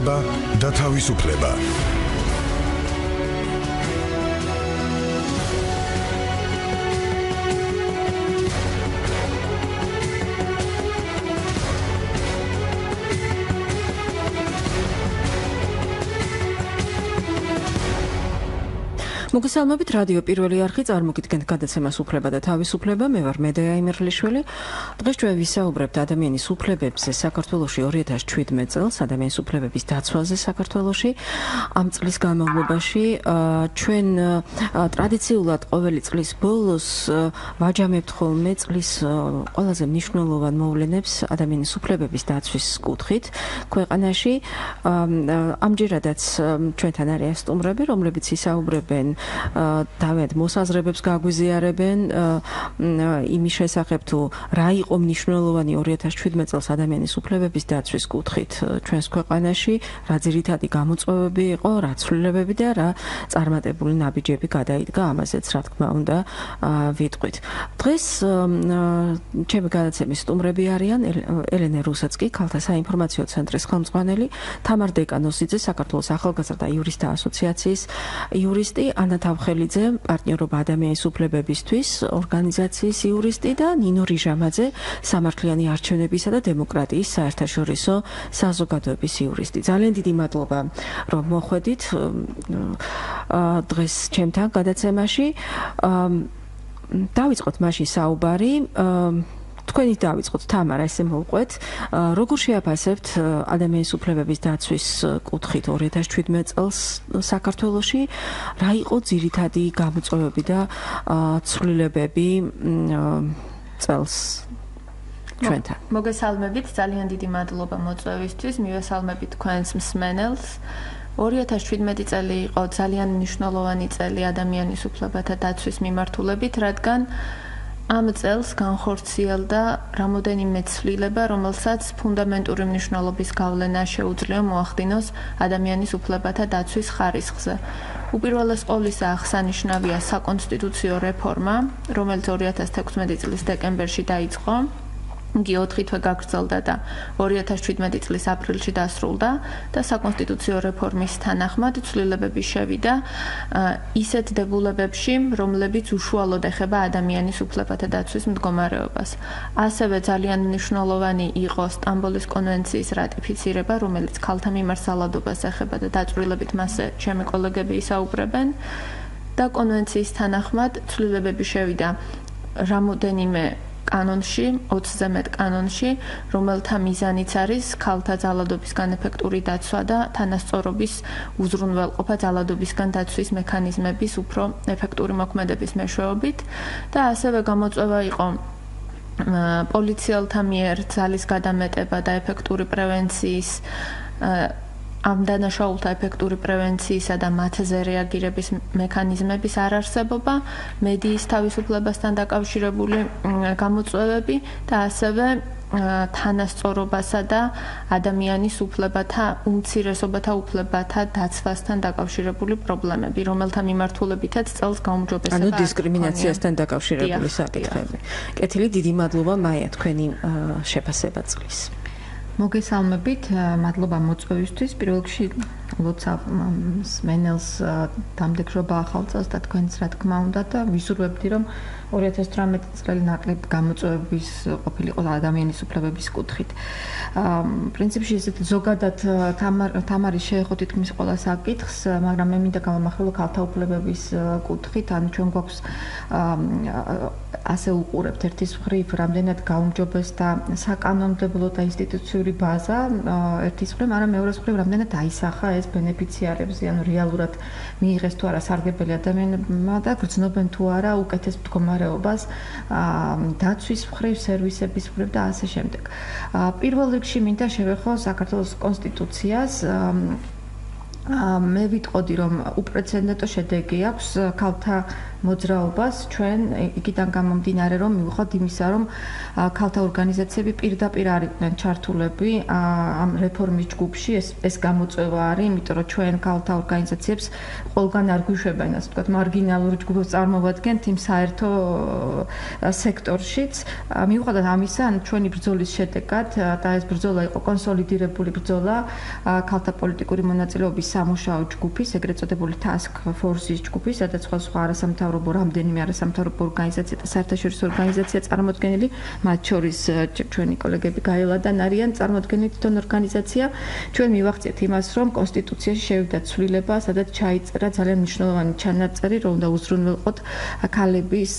უფლება და თავისუფლება. მოგესალმებით, რადიო პირველი არხი წარმოგიდგენთ გადაცემას უფლება და თავისუფლება. მე ვარ მედეა იმერლიშვილი. დღეს ჩვენ ვისაუბრებთ ადამიანის უფლებებზე საქართველოში 2017 წელს, ადამიანის უფლებების დაცვაზე საქართველოში. ამ წლის განმავლობაში ჩვენ ტრადიციულად ყოველი წლის ბოლოს ვაჯამებთ ხოლმე წლის ყველაზე მნიშვნელოვან მოვლენებს ადამიანის უფლებების დაცვის კუთხით ქვეყანაში. ამჯერადაც ჩვენთან არის სტუმრები, რომლებიც ისაუბრებენ დავეთ მოსაზრებებს გაგვიზიარებენ იმის შესახებ თუ რა იყო მნიშვნელოვანი 2017 წელს ადამიანის უფლებების დაცვის კუთხით ჩვენს ქვეყანაში, რა ძირითადი გამოწვევები იყო, რა ცვლილებები და რა წარმატებული ნაბიჯები გადაიდგა, ამაზეც რა თქმა უნდა ვიტყვით. დღეს ჩემი გადაცემის სტუმრები არიან ელენე რუსაცკი, ქალთა საინფორმაციო ცენტრის ხელმძღვანელი, თამარ დეკანოსიძე, საქართველოს ახალგაზრდა იურისტთა ასოციაციის იურისტი, ანა თავხელიძე, პარტნიორობა ადამიანის უფლებებისთვის ორგანიზაციის იურისტი და ნინო რიჟამაძე, სამართლიანი არჩევნებისა და დემოკრატიის საერთაშორისო საზოგადოების იურისტი. ძალიან დიდი მადლობა, რომ მოხვედით დღეს ჩემთან გადაცემაში. დავიწყოთ მაშინ საუბარი. თქვენი დავიწყოთ, თამარა, ესე მოვყვეთ. როგორ შეაფასებთ ადამიანის უფლებების დაცვის კუთხით 2017 წელს საქართველოში? რა იყო ძირითადი გამოწვევები და ცვლილებები წელს ჩვენთან? მოგესალმებით, ძალიან დიდი მადლობა მოწვევისთვის, მივესალმებით თქვენს მსმენელს. 2017 წელი იყო ძალიან მნიშვნელოვანი წელი ადამიანის უფლებათა დაცვის მიმართულებით, რადგან ამ წელს განხორციელდა რამოდენიმე ცვლილება, რომელსაც ფუნდამენტური მნიშვნელობის გავლენა შეუძლია მოახდინოს ადამიანის უფლებათა დაცვის ხარისხზე. უპირველეს ყოვლისა აღსანიშნავია საკონსტიტუციო რეფორმა, რომელიც 2016 წლის დეკემბერში დაიწყო. იგი 4 თვე გაგრძელდა და 2017 წლის აპრილში დასრულდა და საკონსტიტუციო რეფორმის თანახმად ცვლილებები შევიდა ისეთ დებულებებში, რომლებიც უშუალოდ ეხება ადამიანის უფლებათა დაცვის მდგომარეობას. ასევე ძალიან მნიშვნელოვანი იყო სტამბოლის კონვენციის რატიფიცირება, რომელიც ქალთა მიმართ სალადობას ეხება და დაწვრილებით მასზე ჩემი კოლეგები ისაუბრებენ და კონვენციის თანახმად ცვლილებები შევიდა რამოდენიმე კანონში, 20-ზე მეტ კანონში, რომელთა მიზანიც არის ქალთა ძალადობისგან ეფექტური დაცვა და თანასწორობის უზრუნველყოფა ძალადობისგან დაცვის მექანიზმების უფრო ეფექტური მოქმედების მეშვეობით და ასევე გამოწვევა იყო პოლიციელთა მიერ ძალის გადამეტება და ეფექტური პრევენციის ამ დანაშაულთა ეფექტური პრევენციისა და მათზე რეაგირების მექანიზმების არარსებობა, მედიის თავისუფლებასთან დაკავშირებული გამოწვევები და ასევე თანასწორობასა და ადამიანის უფლებათა, უმცირესობათა უფლებათა დაცვასთან დაკავშირებული პრობლემები, რომელთა მიმართულებითაც წელს გაუმჯობესება. ანუ დისკრიმინაციასთან დაკავშირებული საკითხები. კეთილი, დიდი მადლობა, მაია, თქვენი შეფასება წლის. მოგესალმებით, მადლობა მოწვევისთვის. პირველ რიგში ლოცავ მსმენელს დამდეგრობა ახალ წელს და თქვენს რა თქმა უნდა და ვიზურვებდი, რომ 2018 წელი ნაკლებ გამოწვევების ყოფილიყო ადამიანის უფლებების კუთხით. პრინციპში ესეთ ზოგადად თამარის შეეხო თითქმის ყველა საკითხს, მაგრამ მე მინდა გავამახვილო ქალთა უფლებების კუთხით, ანუ ჩვენ გვაქვს ასე უყურებთ ერთის მხრივ რამდენად გაუმჯობესდა საკანონმდებლო და ინსტიტუციური ბაზა ერთის მხრივ, მაგრამ მეორეს მხრივ რამდენად აისახა ეს ბენეფიციარებზე, ანუ რეალურად მიიღეს თუ არა სარგებელი ადამიანებმა და გრძნობენ თუ არა უკეთეს მდგომარეობას დაცვის მხრივ, სერვისების მხრივ და ასე შემდეგ. პირველ რიგში მინდა შევეხო საქართველოს კონსტიტუციას. მე ვიტყოდი, რომ უპრეცედენტო შედეგი აქვს ქალთა მოძრაობას ჩვენ იქიდან გამომდინარე რომ მივხვდით იმისა რომ ქალთა ორგანიზაციები პირდაპირ არიყვნენ ჩართულები ამ რეფორმის ჯგუფში ეს გამოწვევა არის იმიტომ რომ ჩვენ ქალთა ორგანიზაციებს ყველგან არ გვიშვებენ ასე ვთქვათ მარგინალურ ჯგუფს წარმოვადგენთ იმ საერთო სექტორშიც მივხვდით ამისა ან ჩვენი ბრძოლის შედეგად და ეს ბრძოლა იყო კონსოლიდირებული ბრძოლა ქალთა პოლიტიკური მონაწილეობის სამუშაო ჯგუფის ეგრეთ წოდებული task force-ის ჯგუფი სადაც სხვა არასამთავრობო რამდენიმე არასამთავრობო ორგანიზაცია და საერთაშორისო ორგანიზაცია წარმოდგენილი მათ შორის ჩვენი კოლეგები გაელადან არიან წარმოდგენილი თვითონ ორგანიზაცია ჩვენ მივახციეთ იმას რომ კონსტიტუციაში შევიდა ცვლილება სადაც ჩაიწერა ძალიან მნიშვნელოვანი ჩანაწერი რომ უნდა უზრუნველყოთ ქალების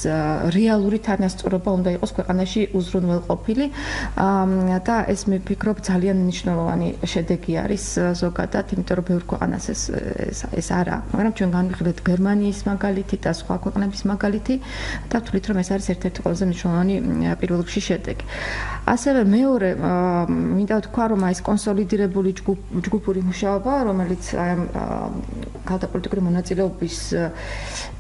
რეალური თანასწორობა უნდა იყოს ქვეყანაში უზრუნველყოფილი და ეს მე ვფიქრობ ძალიან მნიშვნელოვანი შედეგი არის ზოგადად იმიტომ რომ ბევრ ქვეყანას ეს არა მაგრამ ჩვენ განვიხილეთ გერმანიის მაგალითი და სხვა ქვეყნების მაგალითი და ვთვლით რომ ეს არის ერთ-ერთი ყველაზე მნიშვნელოვანი პირველ რიგში შედეგი. ასევე მეორე მინდა ვთქვა რომ ეს კონსოლიდირებული ჯგუფური მუშაობა რომელიც ქალთა პოლიტიკური მონაწილეობის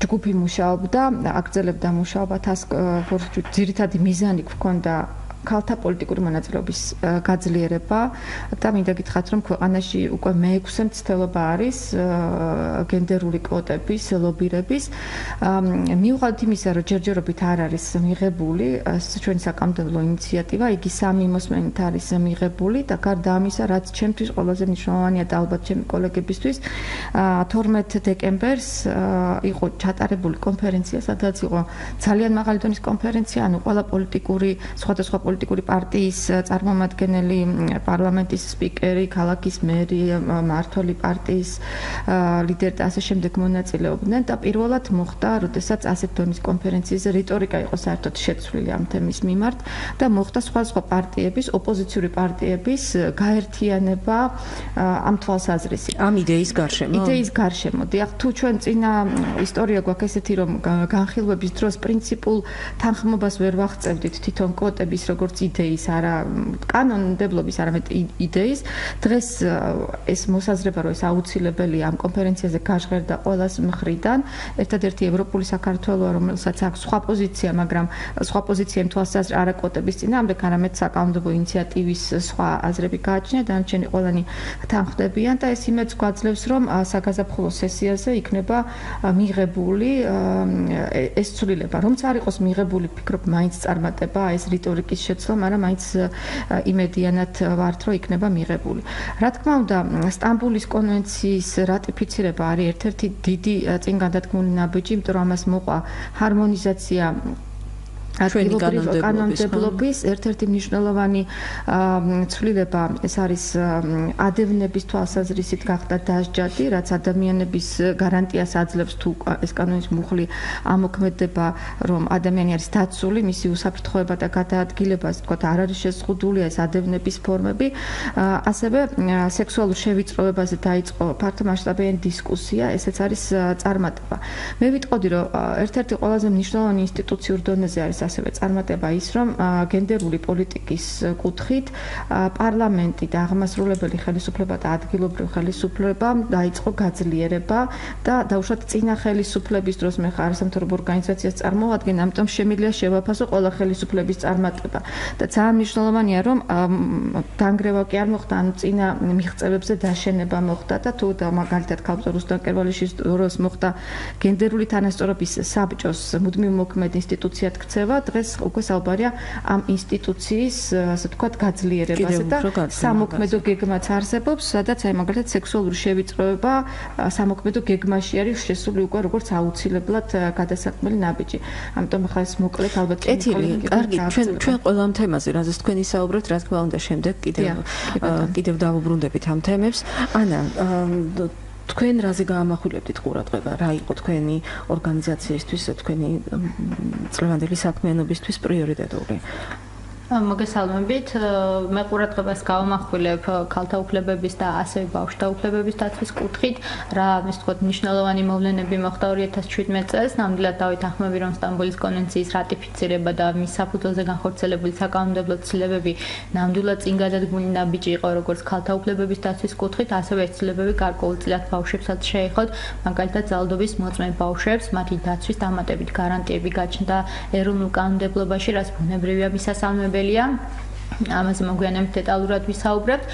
ჯგუფი მუშაობდა აგრძელებდა მუშაობა task force-ში ძირითადი მიზანი გვქონდა ქალთა პოლიტიკური მონაწილეობის გაძლიერება და მინდა გითხრათ რომ ქვეყანაში უკვე მე-6 მცდელობა არის გენდერული კვოტების ლობირების მივხვდით იმისა რომ ჯერჯერობით არ არის მიღებული ჩვენი საკანონმდებლო ინიციატივა იგი 3 მოსმენით არის მიღებული და გარდა ამისა რაც ჩემთვის ყველაზე მნიშვნელოვანია და ალბათ ჩემი კოლეგებისთვის 12 დეკემბერს იყო ჩატარებული კონფერენცია სადაც იყო ძალიან მაღალი დონის კონფერენცია ანუ ყველა პოლიტიკური სხვადასხვა პოლიტიკური პარტიის წარმომადგენელი, პარლამენტის სპიკერი, ქალაქის მერი, მმართველი პარტიის ლიდერი და ასე შემდეგ მონაწილეობდნენ და პირველად მოხდა, როდესაც ასეთ დონის კონფერენციაზე რიტორიკა იყო საერთოდ შეცვლილი ამ თემის მიმართ და მოხდა სხვადასხვა პარტიების, ოპოზიციური პარტიების გაერთიანება ამ თვალსაზრისით. ამ იდეის გარშემო. იდეის გარშემო. დიახ, თუ ჩვენ წინა ისტორია გვაქვს ესეთი რომ განხილვების დროს პრინციპულ თანხმობას ვერ ვაღწევდით თვითონ კვოტების როგორც იდეის, არა კანონმდებლობის, არამედ იდეის. დღეს ეს მოსაზრება რომ ეს აუცილებელია ამ კონფერენციაზე გაჟღერდა ყველას მხრიდან. ერთადერთი ევროპული საქართველოა, რომელსაც აქვს სხვა პოზიცია, მაგრამ სხვა პოზიცია იმ თვალსაზრისით არა კვოტების წინააღმდეგ, არამედ საკანონმდებლო ინიციატივის სხვა აზრები გააჩნია, დანარჩენი ყველანი თანხმდებიან და ეს იმედს გვაძლევს, რომ საგაზაფხულო სესიაზე იქნება მიღებული ეს ცვლილება. რომც არ იყოს მიღებული, ვფიქრობ, მაინც წარმატება ეს რიტორიკის შეცვლა, მაგრამ მაინც იმედიანად ვართ, რომ იქნება მიღებული. რა თქმა უნდა, სტამბულის კონვენციის რატიფიცირება არის ერთ-ერთი დიდი წინ გადადგმული ნაბიჯი, იმიტომ რომ ამას მოყვა ჰარმონიზაცია კანონმდებლობის ერთ-ერთი მნიშვნელოვანი ცვლილება ეს არის ადევნების თვალსაზრისით გახდა დასჯადი, რაც ადამიანების გარანტიას აძლევს თუ ეს კანონის მუხლი ამოქმედება, რომ ადამიანი არის დაცული, მისი უსაფრთხოება და გადაადგილება, ასე ვთქვათ, არ არის შეზღუდული ეს ადევნების ფორმები. ასევე სექსუალურ შევიწროებაზე დაიწყო ფართომასშტაბიანი დისკუსია, ესეც არის წარმატება. მე ვიტყოდი, რომ ერთ-ერთი ყველაზე მნიშვნელოვანი ინსტიტუციურ დონეზე არის ასევე წარმატება ის, რომ გენდერული პოლიტიკის კუთხით პარლამენტი და აღმასრულებელი ხელისუფლება და ადგილობრივი ხელისუფლება დაიწყო გაძლიერება და დაუშვათ წინა ხელისუფლების დროს მე არასამთავრობო ორგანიზაციას წარმოვადგენ, ამიტომ შემიძლია შევაფასო ყველა ხელისუფლების წარმატება. და ძალიან მნიშვნელოვანია, რომ დანგრევა კი არ მოხდა, ანუ წინა მიღწევებზე დაშენება მოხდა და თუ მაგალითად ქალბატონ რუსტამ კერვალიშვილის დროს მოხდა გენდერული თანასწორობის საბჭოს მუდმივ მოქმედ ინსტიტუციად ქცევა, დღეს უკვე საუბარია ამ ინსტიტუციის, ასე ვთქვათ, გაძლიერებაზე და სამოქმედო გეგმაც არსებობს, სადაც აი მაგალითად სექსუალური შევიწროება სამოქმედო გეგმაში არის შესული უკვე როგორც აუცილებლად გადასაქმელი ნაბიჯი. ამიტომ ახლა ეს მოკლედ ალბათ კარგი, ჩვენ ყველა ამ თემაზე, რაზეც თქვენ ისაუბრებთ, რა თქმა უნდა, შემდეგ კიდევ დავუბრუნდებით ამ თემებს. ანა, თქვენ რაზე გაამახვილებდით ყურადღება? რა იყო თქვენი ორგანიზაციისთვის, თქვენი წლევანდელი საქმიანობისთვის პრიორიტეტული? მოგესალმებით. მე ყურადღებას გავამახვილებ ქალთა უფლებების და ასევე ბავშვთა უფლებების დაცვის კუთხით, რა ის თქვა მნიშვნელოვანი მოვლენები მოხდა 2017 წელს. ნამდვილად დავით ახმები, რომ სტამბოლის კონვენციის რატიფიცირება და მის საფუძველზე განხორციელებული საკანონმდებლო ცვლილებები ნამდვილად წინ გადადგმული ნაბიჯი იყო როგორც ქალთა უფლებების დაცვის კუთხით, ასევე ეს ცვლილებები გარკვეულწილად ბავშვებსაც შეეხოთ, მაგალითად ძალადობის მოწმე ბავშვებს, მათი დაცვის დამატებით გარანტიები გაჩნდა ეროვნულ კანონმდებლობაში, რაც ბუნებრივია მისასალმებელი. ამაზე მოგვიანებით დეტალურად ვისაუბრებთ,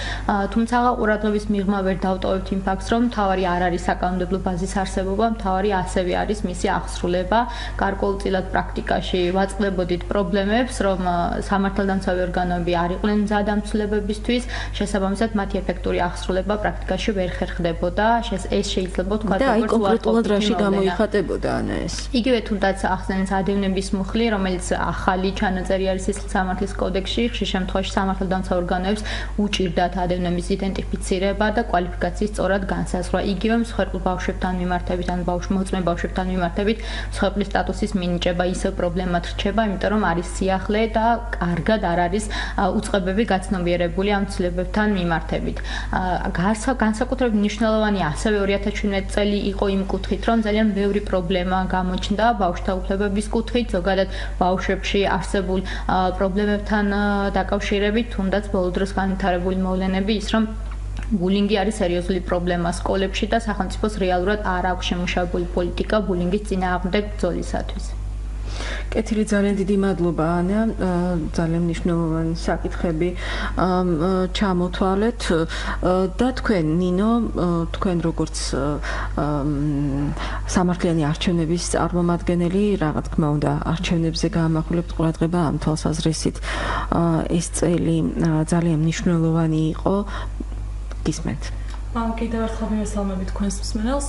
თუმცა ყურადღების მიღმა ვერ დავტოვებთ იმ ფაქტს, რომ მთავარი არ არის საკანონმდებლო ბაზის არსებობა, მთავარი ასევე არის მისი აღსრულება. გარკვეულწილად პრაქტიკაში ვაწყდებოდით პრობლემებს, რომ სამართალდამცავი ორგანოები არ იყვნენ მზად ამ ცვლილებებისთვის, შესაბამისად მათი ეფექტური აღსრულება პრაქტიკაში ვერ ხერხდებოდა. ეს შეიძლება თქვა და აი კონკრეტულად რაში გამოიხატებოდა ანა ეს. იგივე თუნდაც ახსენეთ ადევნების მუხლი, რომელიც ახალი ჩანაწერი არის სისხლის სამართლის კოდექსში, ხშირ შემთხვევაში სამართალდამცავ ორგანოებს უჭირდათ ადევნების იდენტიფიცირება და კვალიფიკაციის სწორად განსაზღვრა. იგივე მსხვერპლ ბავშვებთან მიმართებით ან მოწმე ბავშვებთან მიმართებით მსხვერპლის სტატუსის მინიჭება ისევ პრობლემად რჩება, იმიტომ რომ არის სიახლე და კარგად არ არის უწყებები გაცნობიერებული ამ ცვლილებებთან მიმართებით. განსაკუთრებით მნიშვნელოვანი ასევე 2017 წელი იყო იმ კუთხით, რომ ძალიან ბევრი პრობლემა გამოჩნდა ბავშვთა უფლებების კუთხით, ზოგადად ბავშვებში არსებულ პრობლემებთან დაკავშირებით, თუნდაც ბოლო დროს განვითარებული მოვლენები ის, რომ ბულინგი არის სერიოზული პრობლემა სკოლებში და სახელმწიფოს რეალურად არ აქვს შემუშავებული პოლიტიკა ბულინგის წინააღმდეგ ბრძოლისათვის. კეთილი, ძალიან დიდი მადლობა ანა, ძალიან მნიშვნელოვანი საკითხები ჩამოთვალეთ და თქვენ ნინო, თქვენ როგორც სამართლიანი არჩევნების წარმომადგენელი, რა თქმა უნდა, არჩევნებზე გაამახვილებთ ყურადღება ამ თვალსაზრისით. ეს წელი ძალიან მნიშვნელოვანი იყო. გისმენთ. კიდევ ერთხელ მივესალმებით თქვენს მსმენელს.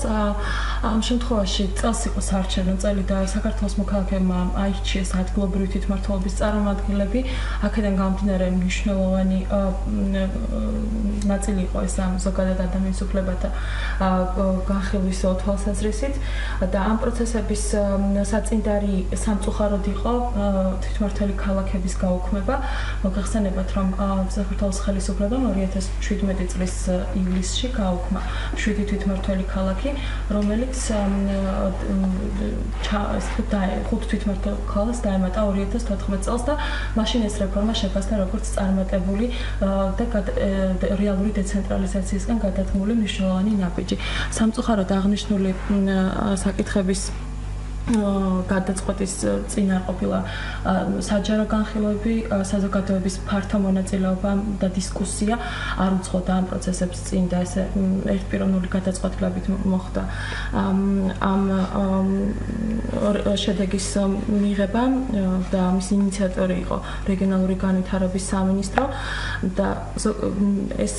ამ შემთხვევაში წელს იყო საარჩევნო წელი და საქართველოს მოქალაქეებმა აირჩიეს ადგილობრივი თვითმმართველობის წარმომადგენლები. აქედან გამომდინარე მნიშვნელოვანი ნაწილი იყო ეს ამ ზოგადად ადამიანის უფლებათა განხილვის თვალსაზრისით და ამ პროცესების საწინდარი სამწუხაროდ იყო თვითმმართველი ქალაქების გაუქმება. მოგეხსენებათ, რომ საქართველოს ხელისუფლებამ 2017 წლის ივლისში გაუქმა 7 თვითმმართველი ქალაქი, რომელიც 5 თვითმმართველ ქალაქს დაემატა 2014 წელს და მაშინ ეს რეფორმა შეფასდა როგორც წარმატებული და რეალური დეცენტრალიზაციისგან გადადგმული მნიშვნელოვანი ნაბიჯი. სამწუხაროდ აღნიშნული საკითხების გადაწყვეტის წინა ყოფილა საჯარო განხილვები, საზოგადოების ფართო მონაწილეობა და დისკუსია არ უძღოდა ამ პროცესებს წინ და ეს ერთპიროვნული გადაწყვეტილებით მოხდა ამ შედეგის მიღება და მის ინიციატორი იყო რეგიონალური განვითარების სამინისტრო და ეს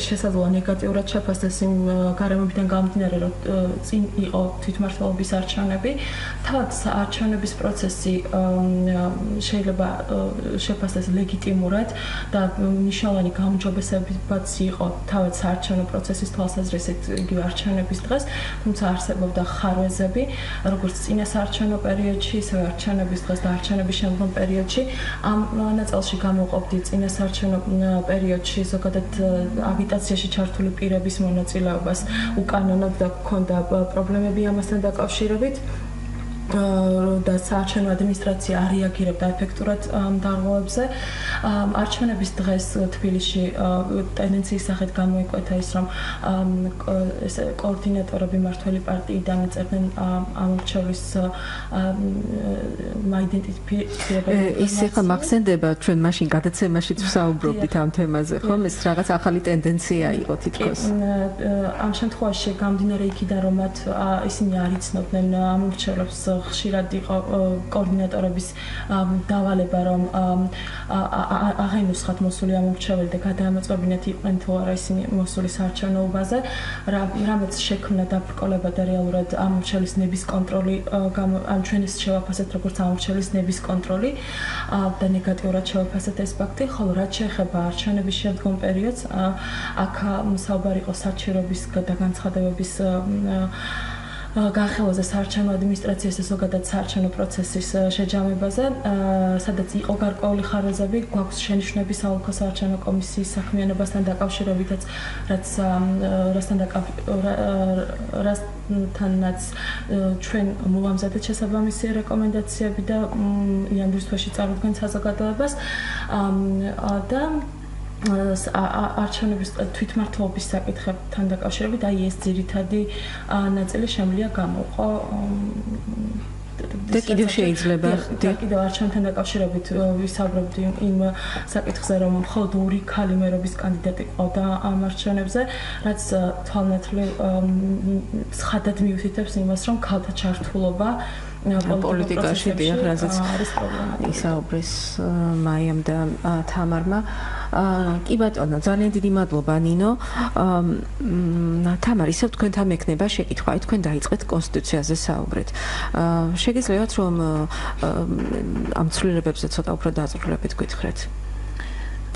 შესაძლოა ნეგატიურად შეფასდეს იმ გარემოებიდან გამომდინარე, რომ წინ იყო თვითმმართველობის არჩევნები. თავად არჩევნების პროცესი შეიძლება შეფასდეს ლეგიტიმურად და მნიშვნელოვანი გაუმჯობესებაც იყო თავად საარჩევნო პროცესის თვალსაზრისით იგივე არჩევნების დღეს, თუმცა არსებობდა ხარვეზები, როგორც წინა საარჩევნო პერიოდში, ისე არჩევნების დღეს და არჩევნების შემდგომ პერიოდში. ამ ნაწილში გამოყოფდი წინა საარჩევნო პერიოდში ზოგადად აგიტაციაში ჩართული პირების მონაწილეობას უკანონოდ და ჰქონდა პრობლემები ამასთან დაკავშირებით. და საარჩევნო ადმინისტრაცია არ რეაგირებდა ეფექტურად დარღვევებზე. არჩევნების დღეს თბილისში ტენდენციის სახით გამოიკვეთა ის, რომ კოორდინატორები მმართველი პარტიიდან წერდნენ ამორჩევლის მაიდენტიფიცირება. ის ახლა მახსენდება, ჩვენ მაშინ გადაცემაშიც ვსაუბრობდით ამ თემაზე, ხომ? ეს რაღაც ახალი ტენდენცია იყო თითქოს. ამ შემთხვევაში გამდინარე იქიდან, რომ ისინი არ იცნობდნენ ამორჩევლებს ხშირად იყო კოორდინატორების დავალება, რომ აღენუსხათ მოსული ამორჩეველი და გადაამოწმებინათ იყვნენ თუ არა ისინი მოსული საარჩევნოობაზე, რამაც შექმნა დაბრკოლება და რეალურად ამორჩელის ნების კონტროლი, ამ ჩვენს შევაფასეთ როგორც ამორჩელის ნების კონტროლი და ნეგატიურად შევაფასეთ ეს ფაქტი, ხოლო რაც შეეხება არჩევნების შემდგომ პერიოდს, აქ საუბარი იყო საჩივრების და განცხადებების განხილვაზე საარჩევნო ადმინისტრაციის და ზოგადად საარჩევნო პროცესის შეჯამებაზე, სადაც იყო გარკვეული ხარეზები, გვაქვს შენიშვნები საოლქო საარჩევნო კომისიის საქმიანობასთან დაკავშირებითაც, რასთანაც ჩვენ მოვამზადეთ შესაბამისი რეკომენდაციები და იანვრის თვეში წარუდგენთ საზოგადოებას და არჩევნების თვითმმართველობის საკითხებთან დაკავშირებით აი ეს ძირითადი ნაწილი შემიძლია გამოვყო და კიდევ შეიძლება კიდევ არჩევნთან დაკავშირებით ვისაუბრებდი იმ საკითხზე რომ მხოლოდ ორი ქალი მერობის კანდიდატი ყავდა ამ არჩევნებზე რაც თვალნათლივ ცხადად მიუთითებს იმას რომ ქალთა ჩართულობა პოლიტიკაში დიახ რაზეც ისაუბრის მაიამ და თამარმა კი ბატონო ძალიან დიდი მადლობა ნინო თამარ ისევ თქვენთან მექნება შეკითხვა აი თქვენ დაიწყეთ კონსტიტუციაზე საუბრეთ შეგიძლიათ რომ ამ ცვლილებებზე ცოტა უფრო დაწვრილებით გითხრათ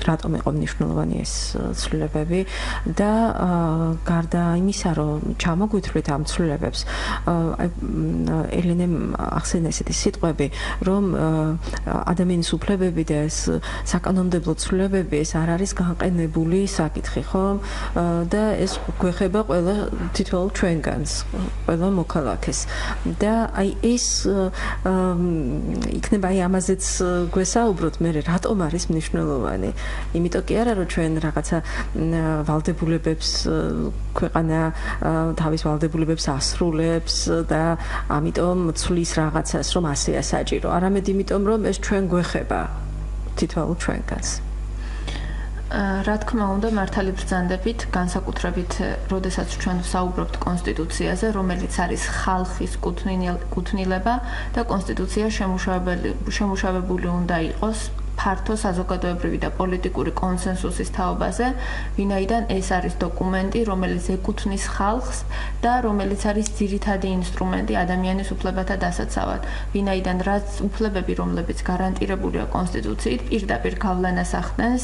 რატომ იყო მნიშვნელოვანი ეს ცვლილებები და გარდა იმისა რომ ჩამოგვითვლით ამ ცვლილებებს აი ელენემ ახსენა ესეთი სიტყვები რომ ადამიანის უფლებები და ეს საკანონმდებლო ცვლილებები ეს არ არის განყენებული საკითხი ხო და ეს გვეხება ყველა თითოეულ ჩვენგანს ყველა მოქალაქეს და აი ეს იქნება აი ამაზეც გვესაუბროთ მე რატომ არის მნიშვნელოვანი იმიტომ კი არა რომ ჩვენ რაღაცა ვალდებულებებს ქვეყანა თავის ვალდებულებებს ასრულებს და ამიტომ ცვლის რაღაცას რომ ასეა საჭირო არამედ იმიტომ რომ ეს ჩვენ გვეხება თითოეულ ჩვენგანს რა თქმა უნდა მართალი ბრძანდებით განსაკუთრებით როდესაც ჩვენ ვსაუბრობთ კონსტიტუციაზე რომელიც არის ხალხის კუთვნილება და კონსტიტუცია შემუშავებული უნდა იყოს ფართო საზოგადოებრივი და პოლიტიკური კონსენსუსის თაობაზე, ვინაიდან ეს არის დოკუმენტი, რომელიც ეკუთვნის ხალხს და რომელიც არის ძირითადი ინსტრუმენტი ადამიანის უფლებათა დასაცავად. ვინაიდან რაც უფლებები, რომლებიც გარანტირებულია კონსტიტუციით, პირდაპირ გავლენას ახდენს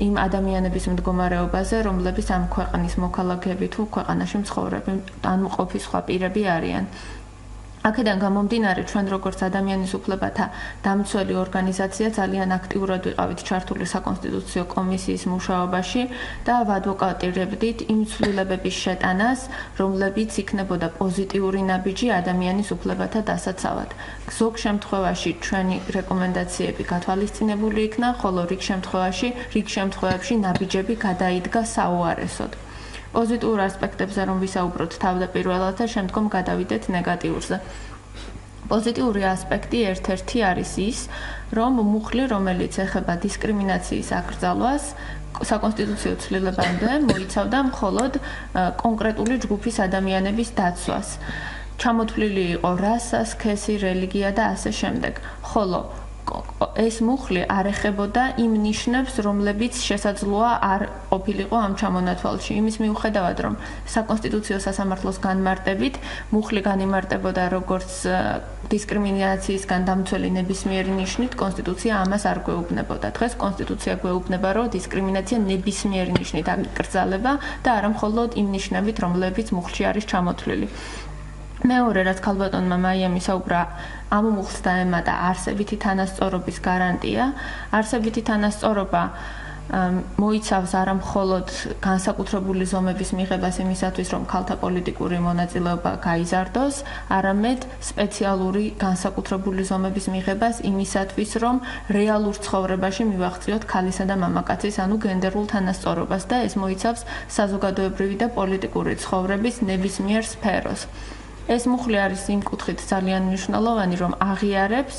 იმ ადამიანების მდგომარეობაზე, რომლებიც ამ ქვეყნის მოქალაქეები თუ ქვეყანაში მცხოვრები, ან მყოფი სხვა პირები არიან. აქედან გამომდინარე ჩვენ როგორც ადამიანის უფლებათა დამცველი ორგანიზაცია ძალიან აქტიურად ვიყავით ჩართული საკონსტიტუციო კომისიის მუშაობაში და ვადვოკატირებდით იმ ცვლილებების შეტანას, რომლებიც იქნებოდა პოზიტიური ნაბიჯი ადამიანის უფლებათა დასაცავად. ზოგ შემთხვევაში ჩვენი რეკომენდაციები გათვალისწინებული იქნა, ხოლო რიგ შემთხვევებში ნაბიჯები გადაიდგა საუარესოდ. Pozitīvu aspektებზე რომ ვისაუბროთ თავდაპირველად და შემდგომ გადავიდეთ ნეგატიურზე. Pozitīvური ასპექტი ერთ-ერთი არის ის, რომ მუხლი, რომელიც ეხება დისკრიმინაციის აკრძალვას, საკონსტიტუციო ცვლილებამდე მოიცავდა მხოლოდ კონკრეტული ჯგუფის ადამიანების დაცვას. ჩამოთვლილი იყო რასა, სქესი, რელიგია და ასე შემდეგ. ხოლო ეს მუხლი არ ეხებოდა იმ ნიშნებს, რომლებიც შესაძლოა არ ყოფილიყო ამ ჩამონათვალში. იმის მიუხედავად, რომ საკონსტიტუციო სასამართლოს განმარტებით მუხლი განიმარტებოდა როგორც დისკრიმინაციისგან დამცველი ნებისმიერი ნიშნით, კონსტიტუცია ამას არ გვეუბნებოდა. დღეს კონსტიტუცია გვეუბნება, რომ დისკრიმინაცია ნებისმიერი ნიშნით აკრძალება და არა მხოლოდ იმ ნიშნებით, რომლებიც მუხლში არის ჩამოთვლილი. მეორე რაც ქალბატონმა მაიამ ისაუბრა ამ მუხლს დაემატა არსებითი თანასწორობის გარანტია. არსებითი თანასწორობა მოიცავს არა მხოლოდ განსაკუთრებული ზომების მიღებას იმისათვის, რომ ქალთა პოლიტიკური მონაწილეობა გაიზარდოს, არამედ სპეციალური განსაკუთრებული ზომების მიღებას იმისათვის, რომ რეალურ ცხოვრებაში მივაღწიოთ ქალისა და მამაკაცის, ანუ გენდერულ თანასწორობას და ეს მოიცავს საზოგადოებრივი და პოლიტიკური ცხოვრების ნებისმიერ სფეროს. ეს მუხლი არის იმ კუთხით ძალიან მნიშვნელოვანი, რომ აღიარებს,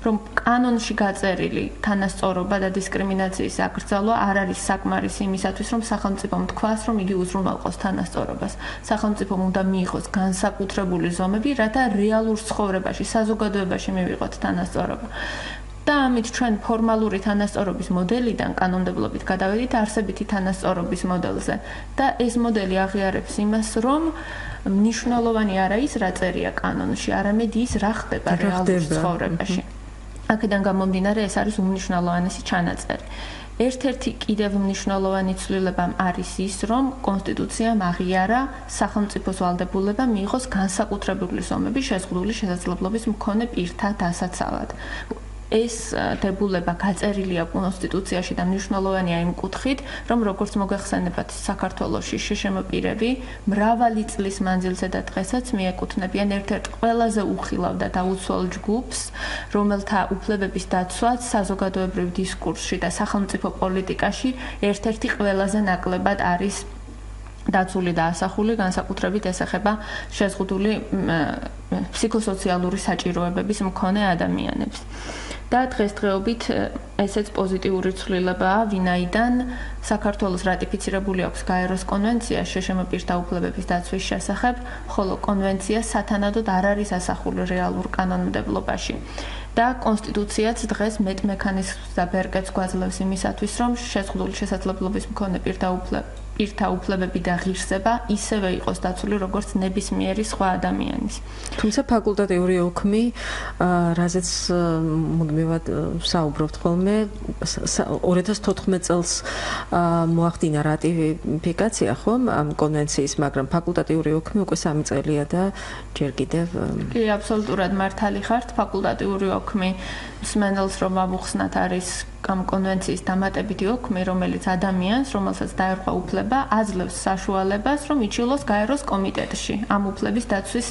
რომ კანონში გაწერილი თანასწორობა და დისკრიმინაციის აკრძალვა არ არის საკმარისი იმისათვის, რომ სახელმწიფომ თქვას, რომ იგი უზრუნველყოს თანასწორობას. სახელმწიფომ უნდა მიიღოს განსაკუთრებული ზომები, რათა რეალურ ცხოვრებაში, საზოგადოებაში მივიღოთ თანასწორობა. და ამით ჩვენ ფორმალური თანასწორობის მოდელიდან კანონმდებლობით გადავედით არსებითი თანასწორობის მოდელზე. და ეს მოდელი აღიარებს იმას, რომ მნიშვნელოვანი არა ის, რა წერია კანონში, არამედ ის, რა ხდება რეალურ ცხოვრებაში. აქედან გამომდინარე ეს არის უმნიშვნელოვანესი ჩანაწერი. ერთ-ერთი კიდევ მნიშვნელოვანი ცვლილება არის ის, რომ კონსტიტუციამ აღიარა სახელმწიფოს ვალდებულება მიიღოს განსაკუთრებული ზომების შეზღუდული შესაძლებლობის მქონე პირთა დასაცავად. ეს დებულება გაწერილია კონსტიტუციაში და მნიშვნელოვანია იმ კუთხით, რომ როგორც მოგეხსენებათ, საქართველოში შეშემოპირები მრავალი წლის მანძილზე და დღესაც მიეკუთვნებიან ერთ-ერთ ყველაზე უხილავ და დაუცველ ჯგუფს, რომელთა უფლებების დაცვაც საზოგადოებრივ დისკურსში და სახელმწიფო პოლიტიკაში ერთ-ერთი ყველაზე ნაკლებად არის დაცული და ასახული, განსაკუთრებით ეს ეხება შეზღუდული ფსიქოსოციალური საჭიროებების მქონე ადამიანებს. და დღესდღეობით ესეც პოზიტიური ცვლილებაა, ვინაიდან საქართველოს რატიფიცირებული აქვს გაეროს კონვენცია შეშემოპირთა უფლებების დაცვის შესახებ, ხოლო კონვენცია სათანადოდ არ არის ასახული რეალურ კანონმდებლობაში. და კონსტიტუციაც დღეს მეტ მექანიზმს და ბერკეტს გვაძლევს იმისათვის, რომ შეზღუდული შესაძლებლობის მქონე პირთა უფლებები და ღირსება ისევე იყოს დაცული, როგორც ნებისმიერი სხვა ადამიანის. თუმცა ფაკულტატიური ოქმი, რაზეც მუდმივად საუბრობთ ხოლმე, 2014 წელს მოახდინა რატიფიკაცია, ხომ, ამ კონვენციის, მაგრამ ფაკულტატიური ოქმი უკვე 3 წელია და ჯერ კიდევ კი, აბსოლუტურად მართალი ხართ, ფაკულტატიური ოქმი მსმენელს რომ ამოხსნათ არის ამ კონვენციის დამატებითი ოქმი, რომელიც ადამიანს, რომელსაც დაერქვა უფლება, აძლევს საშუალებას, რომ იჩილოს გაეროს კომიტეტში ამ უფლების დაცვის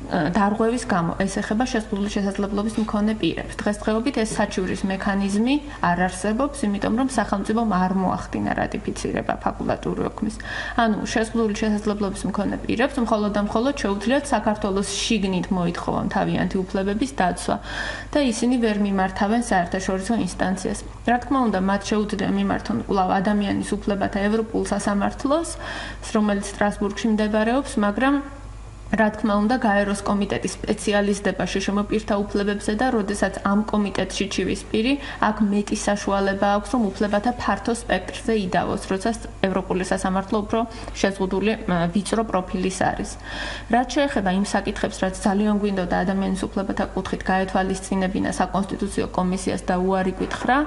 დარღვევის გამო. ეს ეხება შეზღუდული შესაძლებლობის მქონე პირებს. დღესდღეობით ეს საჩივრის მექანიზმი არ არსებობს, იმიტომ რომ სახელმწიფომ არ მოახდინა რატიფიცირება ფაკულტატური ოქმის. ანუ შეზღუდული შესაძლებლობის მქონე პირებს მხოლოდ და მხოლოდ შეუძლიათ საქართველოს შიგნით მოითხოვონ თავიანთი უფლებების დაცვა და ისინი ვერ მიმართავენ საერთაშორისო ინსტანციას. რა თქმა უნდა, მათ შეუძლია მიმართონ კვლავ ადამიანის უფლებათა ევროპულ სასამართლოს, რომელიც სტრასბურგში მდებარეობს, მაგრამ რა თქმა უნდა, გაეროს კომიტეტი სპეციალიზდება შეშემოპირთა უფლებებზე და როდესაც ამ კომიტეტში ჩივის პირი, აქ მეტი საშუალება აქვს, რომ უფლებათა ფართო სპექტრზე იდავოს, როდესაც ევროპული სასამართლო უფრო შეზღუდული ვიწრო პროფილის არის. რაც შეეხება იმ საკითხებს, რაც ძალიან გვინდოდა ადამიანის უფლებათა კუთხით გაეთვალისწინებინა საკონსტიტუციო კომისიას და უარი გითხრა,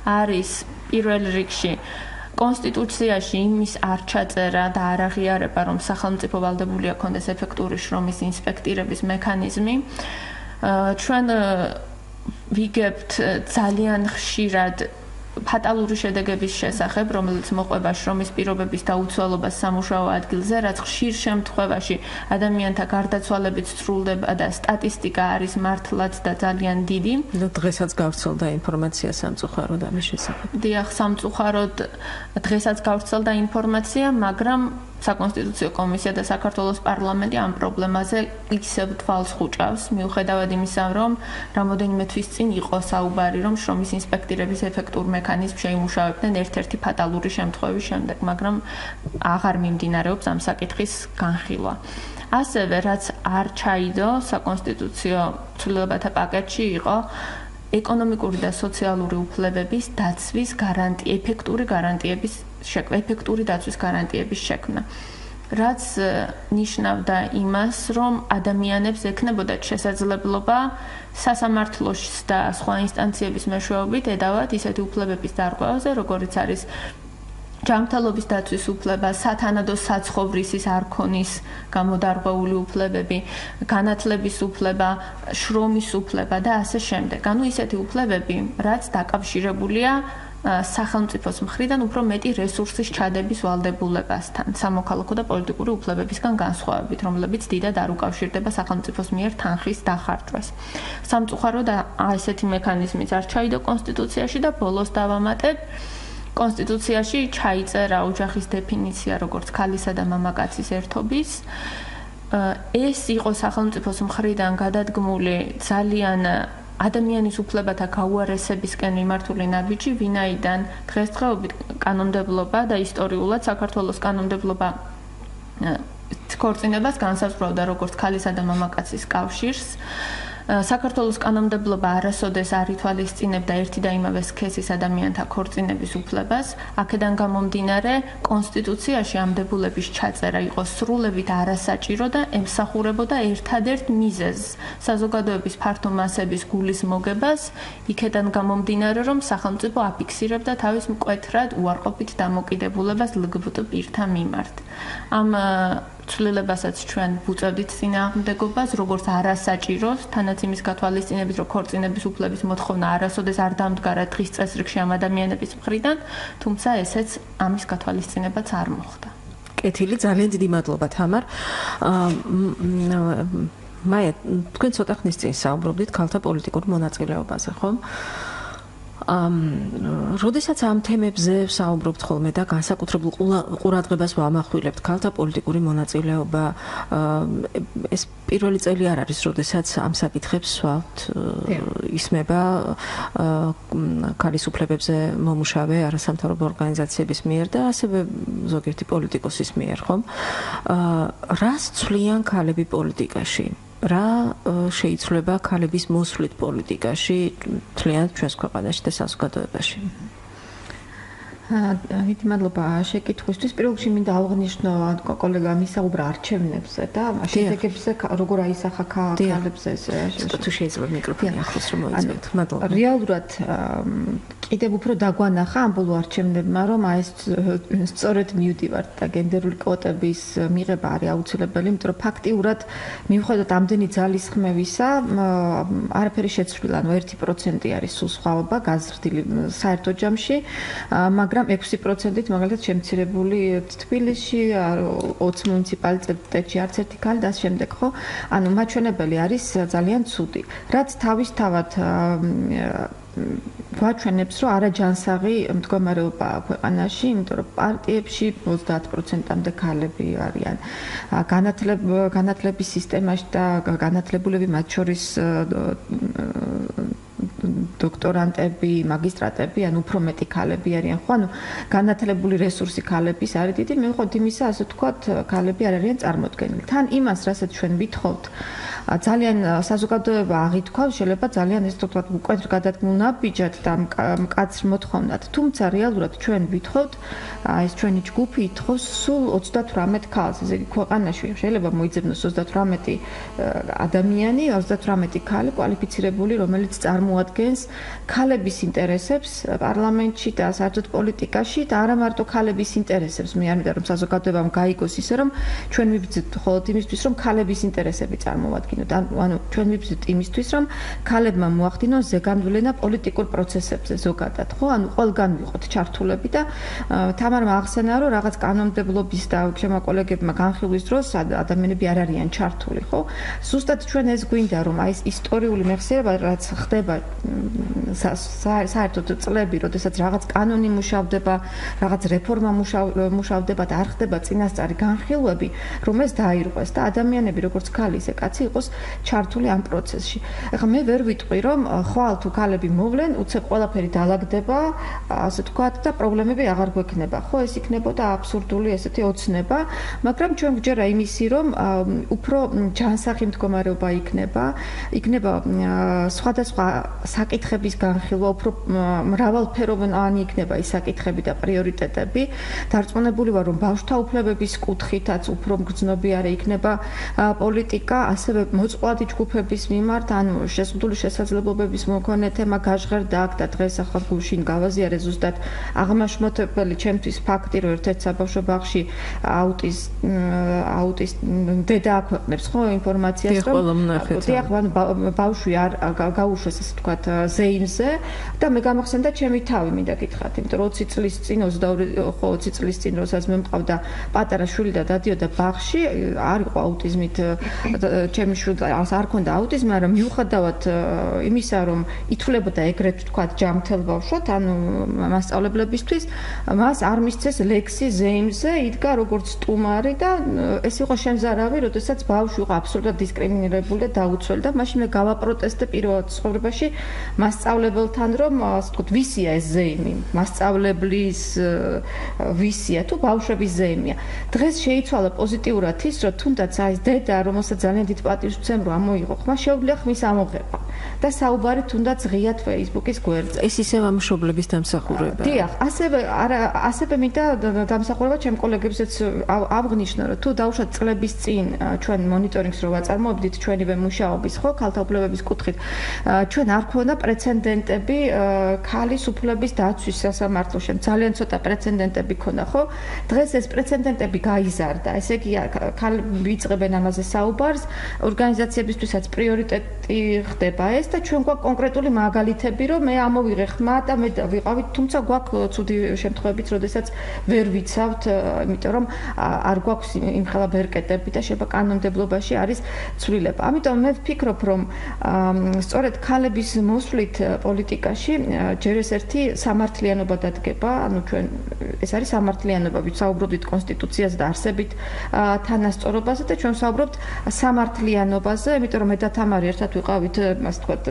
არის პირველ რიგში კონსტიტუციაში იმის არ ჩაწერა და არ აღიარება, რომ სახელმწიფო ვალდებულია ქონდეს ეფექტური შრომის ინსპექტირების მექანიზმი. ჩვენ ვიგებთ ძალიან ხშირად ფატალური შედეგების შესახებ, რომელიც მოყვება შრომის პირობების დაუცველობას სამუშაო ადგილზე, რაც ხშირ შემთხვევაში ადამიანთა გარდაცვალებით სრულდება და სტატისტიკა არის მართლაც და ძალიან დიდი. დღესაც გავრცელდა ინფორმაცია სამწუხაროდ ამის შესახებ. დიახ, სამწუხაროდ დღესაც გავრცელდა ინფორმაცია, მაგრამ საკონსტიტუციო კომისია და საქართველოს პარლამენტი ამ პრობლემაზე ისევ თვალს ხუჭავს, მიუხედავად იმისა, რომ რამოდენიმე თვის წინ იყო საუბარი, რომ შრომის ინსპექტირების ეფექტურ მექანიზმს შეიმუშავებდნენ ერთ-ერთი ფატალური შემთხვევის შემდეგ, მაგრამ აღარ მიმდინარეობს ამ საკითხის განხილვა. ასევე, რაც არ ჩაიდო საკონსტიტუციო ცვლილებათა პაკეტში იყო ეკონომიკური და სოციალური უფლებების დაცვის გარანტია, ეფექტური დაცვის გარანტიების შექმნა. რაც ნიშნავდა იმას, რომ ადამიანებს ექნებოდათ შესაძლებლობა სასამართლოს და სხვა ინსტანციების მეშვეობით ედავათ ისეთი უფლებების დარღვევაზე, როგორიც არის ჯანმრთელობის დაცვის უფლება, სათანადო საცხოვრისის არქონის გამოდარღვეული უფლებები, განათლების უფლება, შრომის უფლება და ასე შემდეგ. ანუ ისეთი უფლებები, რაც დაკავშირებულია სახელმწიფოს მხრიდან უფრო მეტი რესურსის ჩადების ვალდებულებასთან, სამოქალაქო და პოლიტიკური უფლებებისგან განსხვავებით, რომლებიც დიდად არ უკავშირდება სახელმწიფოს მიერ თანხის დახარჯვას. სამწუხაროდ ესეთი მექანიზმიც არ ჩაიდო კონსტიტუციაში და ბოლოს დავამატებ, კონსტიტუციაში ჩაიწერა ოჯახის დეფინიცია როგორც ქალისა და მამაკაცის ერთობის. ეს იყო სახელმწიფოს მხრიდან გადადგმული ძალიან ადამიანის უფლებათა გაუარესებისკენ მიმართული ნაბიჯი, ვინაიდან დღესდღეობით კანონმდებლობა და ისტორიულად საქართველოს კანონმდებლობა ქორწინებას განსაზღვრავდა როგორც ქალისა და მამაკაცის კავშირს. საქართველოს კანონმდებლობა არასოდეს არ ითვალისწინებდა ერთი და იმავე სქესის ადამიანთა ქორწინების უფლებას. აქედან გამომდინარე, კონსტიტუციაში ამ დებულების ჩაწერა იყო სრულებით არასაჭირო და ემსახურებოდა ერთადერთ მიზეზს, საზოგადოების ფართო მასების გულის მოგებას, იქედან გამომდინარე, რომ სახელმწიფო აფიქსირებდა თავის მკვეთრად უარყოფით დამოკიდებულებას LGBT პირთა მიმართ. ამ ცვლილებასაც ჩვენ ვუწევდით წინააღმდეგობას, როგორც არასაჭიროს, თანაც იმის გათვალისწინებით, რომ ქორწინების უფლების მოთხოვნა არასოდეს არ დამდგარა დღის წესრიგში ამ ადამიანების მხრიდან, თუმცა ესეც ამის გათვალისწინებაც არ მოხდა. კეთილი, ძალიან დიდი მადლობა თამარ. მაია, თქვენ ცოტა ხნის წინ საუბრობდით ქალთა პოლიტიკურ მონაწილეობაზე, ხომ? როდესაც ამ თემებზე საუბრობთ ხოლმე და განსაკუთრებულ ყურადღებას ვამახვილებთ ქალთა პოლიტიკური მონაწილეობა, ეს პირველი წელი არ არის, როდესაც ამ საკითხებს ვსვავთ, ისმება ქალის უფლებებზე მომუშავე არასამთავრობო ორგანიზაციების მიერ და ასევე ზოგიერთი პოლიტიკოსის მიერ, ხომ? რას ცვლიან ქალები პოლიტიკაში? რა შეიცვლება ქალების მოსვლით პოლიტიკაში, თლიანად ჩვენს ქვეყანაში და საზოგადოებაში? დიდი მადლობა შეკითხვისთვის. პირველ რიგში მინდა აღნიშნო კოლეგა მისაუბრა არჩევნებზე და შედეგებზე როგორ აისახა ქალებზე ეს. თუ შეიძლება მიკროფონი ახლოს რომ მოიწევთ. მადლობა. რეალურად კიდევ უფრო დაგვანახა ამ ბოლო არჩევნებმა, რომ აი ეს სწორედ მივდივართ და გენდერული კვოტების მიღება არის აუცილებელი, იმიტომ რომ ფაქტიურად მიუხედავად ამდენი ძალისხმევისა, არაფერი შეცვლილა, ანუ 1% არის სულ სხვაობა გაზრდილი საერთო ჯამში, მაგრამ 6%-ით მაგალითად შემცირებული თბილისში, 20 მუნიციპალიტეტში არც ერთი ქალი და ამ შემდეგ, ხო? ანუ მაჩვენებელი არის ძალიან ცუდი. რაც თავისთავად გვაჩვენებს, რომ არაჯანსაღი მდგომარეობა ქვეყანაში, იმიტომ რომ პარტიებში 30%-მდე ქალები არიან. განათლების სისტემაში და განათლებულები მათ შორის დოქტორანტები, მაგისტრატები, ან უფრო მეტი ქალები არიან, ხო? ანუ განათლებული რესურსი ქალების არის დიდი, მიუხედავად იმისა, ასე ვთქვათ, ქალები არ არიან წარმოდგენილი. თან იმას, რასაც ჩვენ ვითხოვთ, ძალიან საზოგადოება აღითქვავს, შეიძლება ძალიან ეს თქო მკვეთრ გადადგმულ ნაბიჯად და მკაცრ მოთხოვნად. თუმცა რეალურად ჩვენ ვითხოვთ, ეს ჩვენი ჯგუფი ითხოვს სულ 38 ქალს, ესე იგი ქვეყანაში შეიძლება მოიძებნოს 38 ადამიანი, 38 ქალი კვალიფიცირებული, რომელიც წარმოადგენს ქალების ინტერესებს პარლამენტში და საერთოდ პოლიტიკაში და არა მარტო ქალების ინტერესებს. მე არ მინდა რომ საზოგადოებამ გაიგოს ისე რომ ჩვენ ვიბრძვით მხოლოდ იმისთვის, რომ ქალების ინტერესები წარმოვადგინოთ. ანუ ჩვენ ვიბრძვით იმისთვის, რომ ქალებმა მოახდინონ ზეგანვლენა პოლიტიკურ პროცესებზე ზოგადად, ხო? ანუ ყველგან ვიყოთ ჩართულები და თამარმა ახსენა, რომ რაღაც კანონმდებლობის და ჩემო კოლეგებმა განხილვის დროს ადამიანები არ არიან ჩართული, ხო? ზუსტად ჩვენ ეს გვინდა, რომ აი ეს ისტორიული მეხსიერება, რაც ხდება საერთოდ წლები, როდესაც რაღაც კანონი მუშავდება, რაღაც რეფორმა მუშავდება და არ ხდება წინასწარი განხილვები, რომ ეს დაირღვეს და ადამიანები, როგორც ქალი, ისე კაცი იყოს ჩართული ამ პროცესში. ეხლა მე ვერ ვიტყვი, რომ ხვალ თუ ქალები მოვლენ, უცებ ყველაფერი დაალაგდება, ასე ვთქვათ და პრობლემები აღარ გვექნება. ხო, ეს იქნებოდა აბსურდული ესეთი ოცნება, მაგრამ ჩვენ გვჯერა იმისი, რომ უფრო ჯანსაღი მდგომარეობა იქნება სხვადასხვა საკითხების განხილვა, უფრო მრავალფეროვანი იქნება ის საკითხები და პრიორიტეტები. დარწმუნებული ვარ, რომ ბავშვთა უფლებების კუთხითაც უფრო მგრძნობიარე იქნება პოლიტიკა, ასევე მოწყვლადი ჯგუფების მიმართ, ანუ შეზღუდული შესაძლებლობების მქონე თემა გაჟღერდა აქ და დღეს ახლა გუშინ გავაზიარე ზუსტად აღმაშფოთებელი ჩემთვის ფაქტი, რომ ერთ-ერთ საბავშვო ბაღში აუტის დედა აქვეყნებს ხო ინფორმაციას, რომ ბავშვი არ გაუშვეს, ასე ვთქვათ, ზეიმზე და მე გამახსენდა ჩემი თავი, მინდა გითხრათ, იმიტომ რომ 20 წლის წინ 20 წლის წინ როდესაც მე მყავდა პატარა შვილი და დადიოდა ბაღში, არ იყო აუტიზმით ჩემი შვილი არ ქონდა აუტიზმი, მაგრამ მიუხედავად იმისა, რომ ითვლებოდა ეგრეთ ვთქვათ ჯამთელ ბავშვად, ანუ მასწავლებლებისთვის, მას არ მისცეს ლექსი ზეიმზე, იდგა როგორც სტუმარი და ეს იყო შემზარავი, როდესაც ბავშვი იყო აბსოლუტურად დისკრიმინირებული და დაუცველი და მაშინ მე გავაპროტესტე პირველად ცხოვრებაში მასწავლებელთან რომ ასე ვთქვათ ვისია ეს ზეიმი მასწავლებლის ვისია თუ ბავშვების ზეიმია დღეს შეიცვალა პოზიტიურად ის რომ თუნდაც აი ეს დედა რომელსაც ძალიან დიდ პატივს ვცემ რომ ამოიღო ხმა შეუძლია ხმის ამოღება და საუბარი თუნდაც ღიად Facebook-ის გვერდზე ეს ისევ ამ მშობლების დამსახურება დიახ ასევე მინდა დამსახურება ჩემ კოლეგებსაც აღნიშნო რომ თუ დავუშვათ წლების წინ ჩვენ მონიტორინგს რო ვაწარმოებდით ჩვენივე მუშაობის ხო ქალთა უფლებების კუთხით ჩვენ არ ქონდა პრეცედენტები ქალის უფლების დაცვის სასამართლოში ძალიან ცოტა პრეცედენტები ქონდა ხო დღეს ეს პრეცედენტები გაიზარდა ესე იგი ვიწყებენ ამაზე საუბარს ორგანიზაციებისთვისაც პრიორიტეტი ხდება ეს და ჩვენ გვაქვს კონკრეტული მაგალითები რომ მე ამოვიღე ხმა და მე ვიყავით თუმცა გვაქვს ცუდი შემთხვევებიც როდესაც ვერ ვიცავთ იმიტომ რომ არ გვაქვს იმხელა ბერკეტები და შეიძლება კანონმდებლობაში არის ცვლილება ამიტომ მე ვფიქრობ რომ სწორედ ქალების მოსვლით პოლიტიკაში ჯერ ეს ერთი სამართლიანობა დადგება ანუ ჩვენ ეს არის სამართლიანობა ვისაუბრობთ კონსტიტუციაზე და არსებით თანასწორობაზე და ჩვენ ვსაუბრობთ სამართლიანობაზე იმიტომ რომ მე და თამარი ერთად ვიყავით ასე ვთქვათ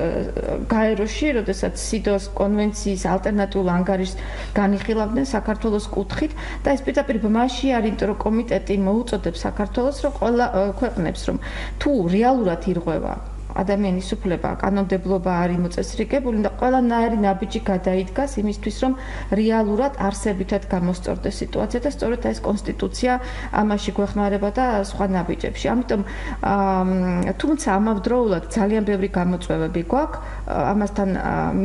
გაეროში როდესაც სიდოს კონვენციის ალტერნატიულ ანგარიშს განიხილავდნენ საქართველოს კუთხით და ეს პირდაპირ ბმაში არის იმიტომ რომ კომიტეტი მოუწოდებს საქართველოს რომ ყველა ქვეყნებს რომ თუ რეალურად ირღვევა ადამიანის უფლება, კანონმდებლობა არის მოწესრიგებული და ყველანაირი ნაბიჯი გადაიდგას იმისთვის, რომ რეალურად არსებითად გამოსწორდეს სიტუაცია და სწორედ ეს კონსტიტუცია ამაში გვეხმარება და სხვა ნაბიჯებში. ამიტომ თუმცა ამავდროულად ძალიან ბევრი გამოწვევები გვაქვს ამასთან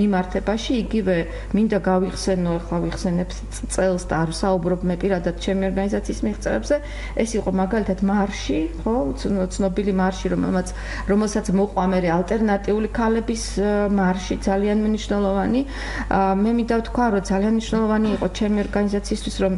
მიმართებაში, იგივე მინდა გავიხსენო, ახლა ვიხსენებ წელს და არ ვსაუბრობ მე პირადად ჩემი ორგანიზაციის მიღწევებზე, ეს იყო მაგალითად მარში, ხო, ცნობილი მარში, რომელსაც ამერე ალტერნატიული ქალების მარში ძალიან მნიშვნელოვანი. მე მინდა ვთქვა, რომ ძალიან მნიშვნელოვანი იყო ჩემი ორგანიზაციისთვის, რომ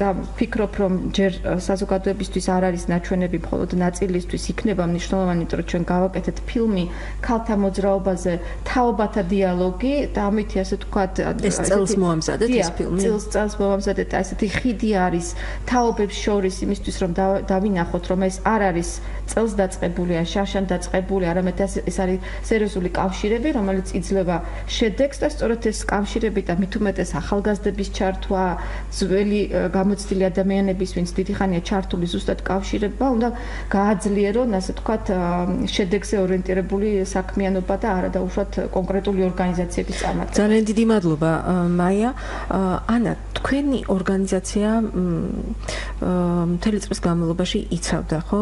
და ვფიქრობ, რომ ჯერ საზოგადოებისთვის არ არის ნაჩვენები, მხოლოდ ნაწილისთვის იქნება მნიშვნელოვანი, იმიტომ რომ ჩვენ გავაკეთეთ ფილმი ქალთა მოძრაობაზე, თაობათა დიალოგი და ამითი ასე ვთქვათ, ეს წელს მოამზადეთ ეს ფილმი. წელს მოამზადეთ და ესეთი ხიდი არის თაობებს შორის იმისთვის, რომ დავინახოთ, რომ ეს არ არის წელს დაწყებული ან შარშან დაწყებული, არამედ ეს არის სერიოზული კავშირები, რომელიც იძლევა შედეგს და სწორედ ეს კავშირები და მით უმეტეს ახალგაზრდების ჩართვა, ძველი გამოცდილი ადამიანების, ვინც დიდი ხანია ჩართული ზუსტად კავშირებმა, უნდა გააძლიერონ, ასე ვთქვათ, შედეგზე ორიენტირებული საქმიანობა და არა დაუშვათ კონკრეტული ორგანიზაციების წარმატება. ძალიან დიდი მადლობა, მაია. ანა, თქვენი ორგანიზაცია მთელი წლის განმავლობაში იცავდა, ხო,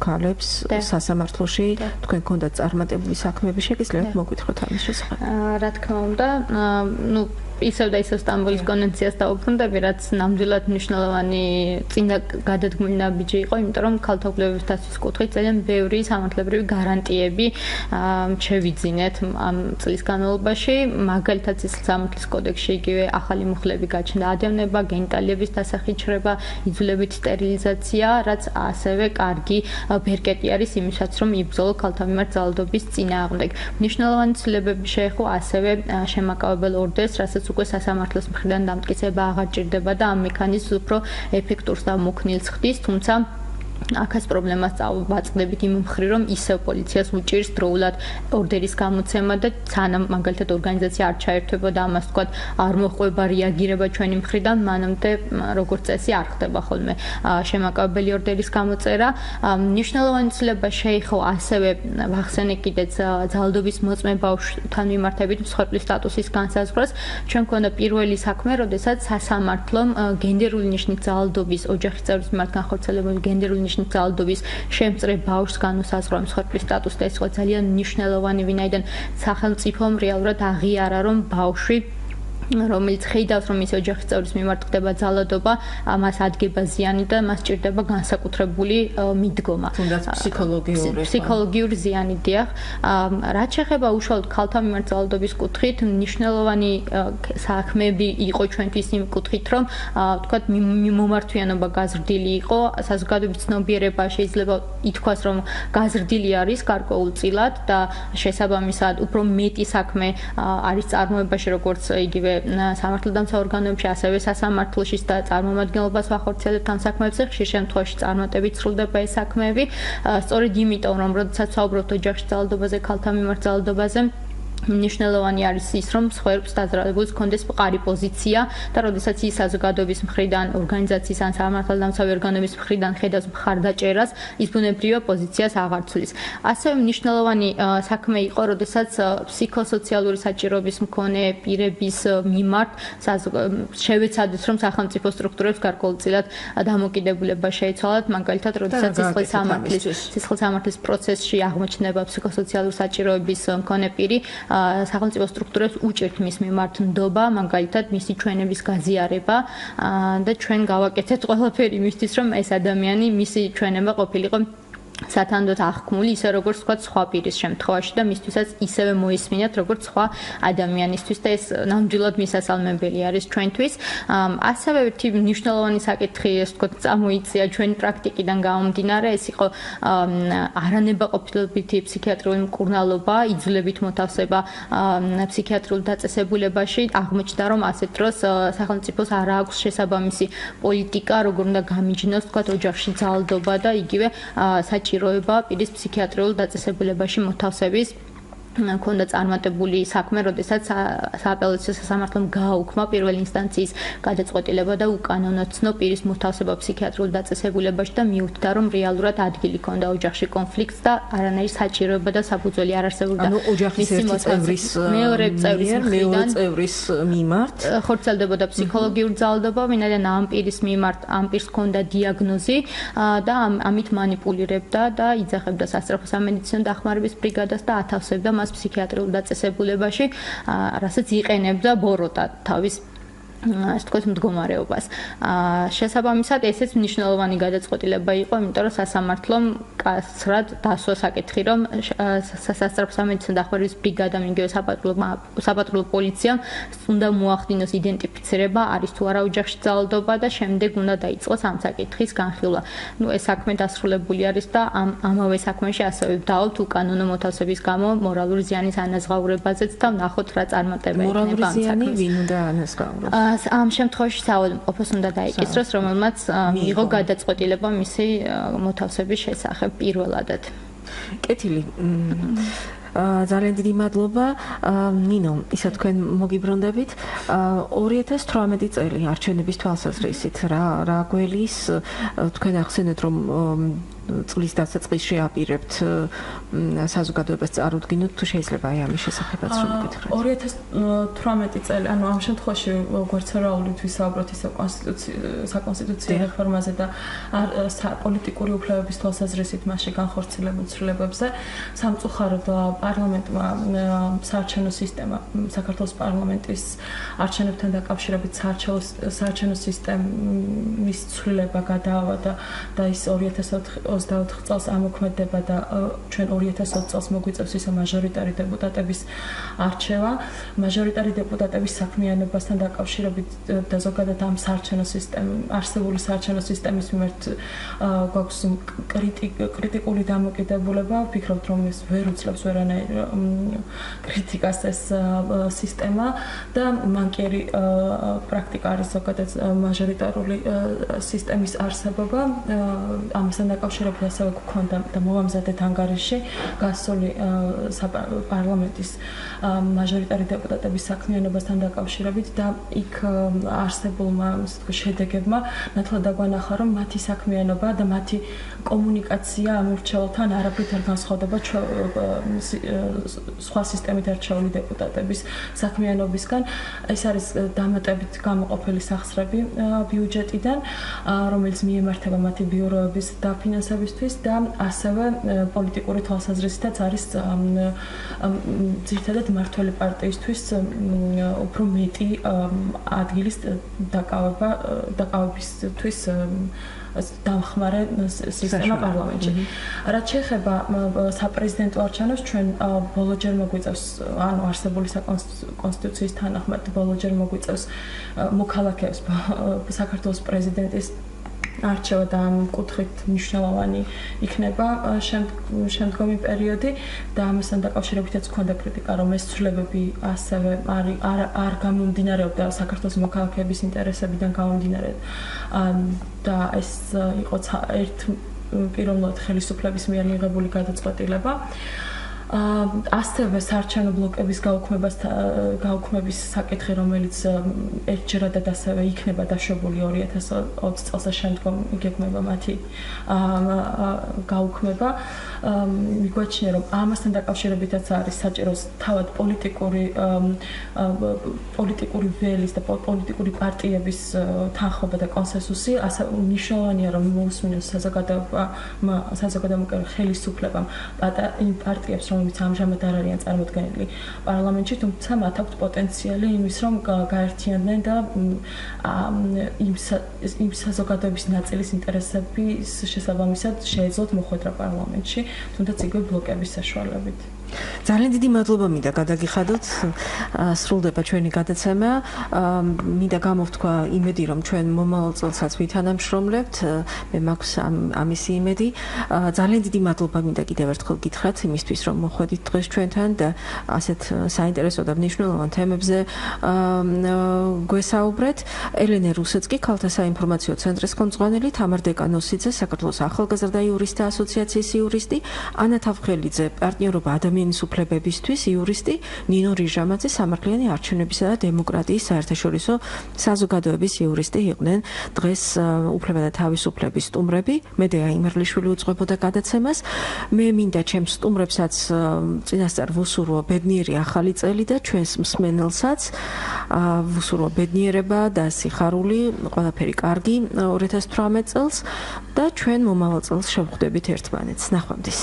ქალებს სასამართლოში, თქვენ გქონდათ წარმატებული საქმეები, შეგიძლიათ მოგვითხროთ ამის შესახებ? რა თქმა უნდა, ისევ და ისევ სტამბოლის კონვენციას დაუბრუნდები, რაც ნამდვილად მნიშვნელოვანი წინა გადადგმული ნაბიჯი იყო, იმიტომ რომ ქალთა უფლებების დაცვის კუთხით ძალიან ბევრი სამართლებრივი გარანტიები შევიძინეთ ამ წლის განმავლობაში, მაგალითად სამართლის კოდექსში იგივე ახალი მუხლები გაჩნდა, ადევნება, გენიტალიების დასახიჩრება, იძულებით სტერილიზაცია, რაც ასევე კარგი ბერკეტი არის იმისაც, რომ იბრძოლო ქალთა მიმართ ძალადობის წინააღმდეგ. მნიშვნელოვანი ცვლილებები შეეხო ასევე შემაკავებელ ორდერს, რასაც უკვე სასამართლოს მხრიდან დამტკიცება აღარ ჭირდება და ამ მექანიზმს უფრო ეფექტურს და მოქნილს ხდის, თუმცა აქაც პრობლემას ვაწყდებით იმ მხრივ, რომ ისევ პოლიციას უჭირს დროულად ორდერის გამოცემა და სანამ მაგალითად ორგანიზაცია არ ჩაერთვება და ამას თქვათ არ მოხვება რეაგირება ჩვენი მხრიდან, მანამდე როგორც წესი არ ხდება ხოლმე შემაკავებელი ორდერის გამოწერა. მნიშვნელოვანი ცვლილება შეეხო ასევე ვახსენე კიდეც ძალადობის მოწმე ბავშვთან მიმართებით მსხვერპლის სტატუსის განსაზღვრას. ჩვენ გვქონდა პირველი საქმე, როდესაც სასამართლომ გენდერული ნიშნით ძალადობის ოჯახის წევრის მიმართ განხორციელებული გენდერული ნიშნით ძალადობის შემწრე ბავშვს განუსაზღვრა მსხვერპლის სტატუსი და ეს იყო ძალიან მნიშვნელოვანი, ვინაიდან სახელმწიფომ რეალურად აღიარა, რომ ბავშვი რომელიც ხედავს, რომ ის ოჯახის წევრის მიმართ ხდება ძალადობა, მას ადგება ზიანი და მას ჭირდება განსაკუთრებული მიდგომა. თუნდაც ფსიქოლოგიური ზიანი, დიახ. რაც შეეხება უშუალოდ ქალთა მიმართ ძალადობის კუთხით, მნიშვნელოვანი საქმეები იყო ჩვენთვის იმ კუთხით, რომ ვთქვათ, მომართვიანობა გაზრდილი იყო, საზოგადოების ცნობიერება შეიძლება ითქვას, რომ გაზრდილი არის გარკვეულწილად და შესაბამისად უფრო მეტი საქმე არის წარმოებაში, როგორც იგივე სამართლდამცავ ორგანოებში, ასევე სასამართლოში და წარმომადგენლობას ვახორციელებთ ამ საქმეებზე, ხშირ შემთხვევაში წარმატებით სრულდება ეს საქმეები. სწორედ იმიტომ, რომ როდესაც ვსაუბრობთ ოჯახში ძალადობაზე, ქალთა მიმართ ძალადობაზე, მნიშვნელოვანი არის ის, რომ სხვაერს დაზრალებულს კონდეს მყარი პოზიცია და როდესაც ის საზოგადოების მხრიდან, ორგანიზაციის ან სამართალდამცავი ორგანოების მხრიდან ხედავს მხარდაჭერას, ის ბუნებრივია პოზიციას აღარ ცვლის. ასევე მნიშვნელოვანი საქმე იყო, როდესაც ფსიქოსოციალური საჭიროების მქონე პირების მიმართ შევეცადეთ, რომ სახელმწიფო სტრუქტურებს გარკვეულწილად დამოკიდებულება შეეცვალათ, მაგალითად, როდესაც სისხლისამართლის პროცესში აღმოჩნდება ფსიქოსოციალური საჭიროების მქონე პირი, სახელმწიფო სტრუქტურებს უჭერთ მის მიმართ ნდობა, მაგალითად მისი ჩვენების გაზიარება და ჩვენ გავაკეთეთ ყველაფერი მისთვის, რომ ეს ადამიანი მისი ჩვენება ყოფილიყო სათანდოთ აღქმული, ისე როგორც თქვა სხვა პირის შემთხვევაში და მისთვისაც ისევე მოისმინათ, როგორც სხვა ადამიანისთვის და ეს ნამდვილად მისასალმებელი არის ჩვენთვის. ასევე ერთი მნიშვნელოვანი საკითხი, ეს თქვა, წამოიწია ჩვენი პრაქტიკიდან გამომდინარე, ეს იყო არანებაყოფილებითი ფსიქიატრიული მკურნალობა, იძულებით მოთავსება ფსიქიატრიულ დაწესებულებაში. აღმოჩნდა, რომ ასეთ დროს სახელმწიფოს არ აქვს შესაბამისი პოლიტიკა, როგორ უნდა გამიჯნოს, თქვა, ოჯახში ძალადობა და იგივე საჭიროება პირის ფსიქიატრიულ დაწესებულებაში მოთავსების ქონდა წარმატებული საქმე, როდესაც სააპელაციო სასამართლომ გააუქმა პირველი ინსტანციის გადაწყვეტილება და უკანონო ცნო პირის მოთავსება ფსიქიატრიულ დაწესებულებაში და მიუჩნდა, რომ რეალურად ადგილი ქონდა ოჯახში კონფლიქტს და არანაირი საჭიროება და საფუძველი არ არსებობდა. ანუ ოჯახის ერთი წევრის მეორე წევრის მიმართ ხორციელდებოდა ფსიქოლოგიური ძალადობა, ვინაიდან ამ პირის მიმართ ამ პირს ქონდა დიაგნოზი და ამით манипуლირებდა და იძახებდა სასწრაფო სამედიცინო დახმარების ბრიგადას და ათავსებდა ფსიქიატრიულ დაწესებულებაში, რასაც იყენებდა ბოროტად თავის ასე თქვათ მდგომარეობას. შესაბამისად, ესეც მნიშვნელოვანი გადაწყვეტილება იყო, იმიტომ რომ სასამართლომ კაცრად დასვა საკითხი, რომ სასწრაფო სამედიცინო დახმარების ბრიგადამ, იგივე საპატრულო პოლიციამ უნდა მოახდინოს იდენტიფიცირება, არის თუ არა ოჯახში ძალადობა და შემდეგ უნდა დაიწყოს ამ საკითხის განხილვა. ეს საქმე დასრულებული არის და ამავე საქმეში ასევე ვდავალთ უკანონო მოთავსების გამო მორალური ზიანის ანაზღაურებაზეც და ვნახოთ რა წარმატება იქნება ამ საქმეს. მორალური ზიანი ვინ უნდა ანაზღაუროს? ამ შემთხვევაში საავადმყოფოს უნდა დაიკისროს, რომელმაც მიიღო გადაწყვეტილება მისი მოთავსების შესახებ პირველადად. კეთილი. ძალიან დიდი მადლობა. ნინო, ისა თქვენ მოგიბრუნდებით. 2018 წელი არჩევნების თვალსაზრისით რა გველის თქვენ ახსენეთ, რომ წლის დასაწყისში აპირებთ საზოგადოებას წარუდგინოთ, თუ შეიძლება აი ამის შესახებაც რომ გითხრათ. 2018 წელი, ანუ ამ შემთხვევაში გვერდსარაულით ვისაუბროთ ისე საკონსტიტუციო რეფორმაზე და პოლიტიკური უფლებების თვალსაზრისით მასში განხორციელებულ ცვლილებებზე. სამწუხაროდ პარლამენტმა საარჩევნო სისტემა, საქართველოს პარლამენტის არჩევნებთან დაკავშირებით საარჩევნო სისტემის ცვლილება გადაავა და ის 2024 წელს ამოქმედება და ჩვენ 2020 წელს მოგვიწევს ისე მაჟორიტარი დეპუტატების არჩევა. მაჟორიტარი დეპუტატების საქმიანობასთან დაკავშირებით და ზოგადად ამ არსებული საარჩევნო სისტემის მიმართ გვაქვს კრიტიკული დამოკიდებულება. ვფიქრობთ, რომ ეს ვერ უძლებს ვერანაირ კრიტიკას ეს სისტემა და მანკიერი პრაქტიკა არის ზოგადად მაჟორიტარული სისტემის არსებობა. ამასთან დაკავშირებით ასევე გვქონდა და მოვამზადეთ ანგარიში გასული პარლამენტის მაჟორიტარი დეპუტატების საქმიანობასთან დაკავშირებით და იქ არსებულმა შედეგებმა ნათლად დაგვანახა, რომ მათი საქმიანობა და მათი კომუნიკაცია ამ მრჩეველთან არაფრით არ განსხვავდება სხვა სისტემით არჩეული დეპუტატების საქმიანობისგან. ეს არის დამატებით გამოყოფილი სახსრები ბიუჯეტიდან, რომელიც მიემართება მათი ბიუროების დაფინანსებისთვის და ასევე პოლიტიკური თვალსაზრისითაც არის ძირითადად მმართველი პარტიისთვის უფრო მეტი ადგილის დაკავებისთვის დამხმარე სისტემა პარლამენტში. რაც შეეხება საპრეზიდენტო არჩევნებს, ჩვენ ბოლოჯერ მოგვიწევს, ანუ არსებული საკონსტიტუციის თანახმად ბოლოჯერ მოგვიწევს მოქალაქეებს საქართველოს პრეზიდენტის არჩევა და ამ კუთხით მნიშვნელოვანი იქნება შემდგომი პერიოდი და ამასთან დაკავშირებითაც გვქონდა კრიტიკა, რომ ეს ცვლილებები ასევე არ გამომდინარეობდა საქართველოს მოქალაქეების ინტერესებიდან გამომდინარე და ეს იყო პირველად ხელისუფლების მიერ მიღებული გადაწყვეტილება. ასევე საარჩევნო ბლოკების გაუქმების საკითხი, რომელიც ერთჯერადად ასევე იქნება დაშვებული 2020 წელს და შემდგომ იგეგმება მათი გაუქმება. მიგვაჩნია, რომ ამასთან დაკავშირებითაც არის საჭირო თავად პოლიტიკური ველის და პოლიტიკური პარტიების თანხმობა და კონსენსუსი. მნიშვნელოვანია, რომ მოусმინოს საზოგადოებრივ ხელისუფლებამ იმ პარტიებს, რომლებიც ამჟამად არ არიან წარმოდგენილი პარლამენტში, თუმცა მათ აქვთ პოტენციალი იმის, რომ გაერთიანდნენ და იმ საზოგადოების ნაწილის ინტერესების შესაბამისად შეეძლოთ მოხვედრა პარლამენტში, თუნდაც იგივე ბლოკების საშუალებით. ძალიან დიდი მადლობა მინდა გადაგიხადოთ. სრულდება ჩვენი გადაცემა. მინდა გამოვთქვა იმედი, რომ ჩვენ მომავალ წელსაც ვითანამშრომლებთ. მე მაქვს ამისი იმედი. ძალიან დიდი მადლობა მინდა კიდევ ერთხელ გითხრათ იმისთვის, რომ მოხვედით დღეს ჩვენთან და ასეთ საინტერესო და მნიშვნელოვან თემებზე გვესაუბრეთ. ელენე რუსეცკი, ქალთა საინფორმაციო ცენტრის ხელმძღვანელი, თამარ დეკანოსიძე, საქართველოს ახალგაზრდა იურისტთა ასოციაციის იურისტი, ანა თავხელიძე, პარტნიორობა ადამიანის უფლებებისთვის იურისტი, ნინო რიჟამაძე, სამართლიანი არჩევნებისა და დემოკრატიის საერთაშორისო საზოგადოების იურისტი იყვნენ დღეს უფლება და თავისუფლების სტუმრები. მე დეა იმერლიშვილი უძღვებოდა გადაცემას. მე მინდა ჩემს სტუმრებსაც წინასწარ ვუსურვო ბედნიერი ახალი წელი და ჩვენს მსმენელსაც ვუსურვო ბედნიერება და სიხარული, ყველაფერი კარგი 2018 წელს და ჩვენ მომავალ წელს შევხვდებით ერთმანეთს. ნახვამდის.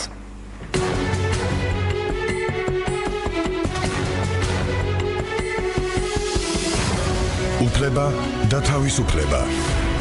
უფლება და თავისუფლება.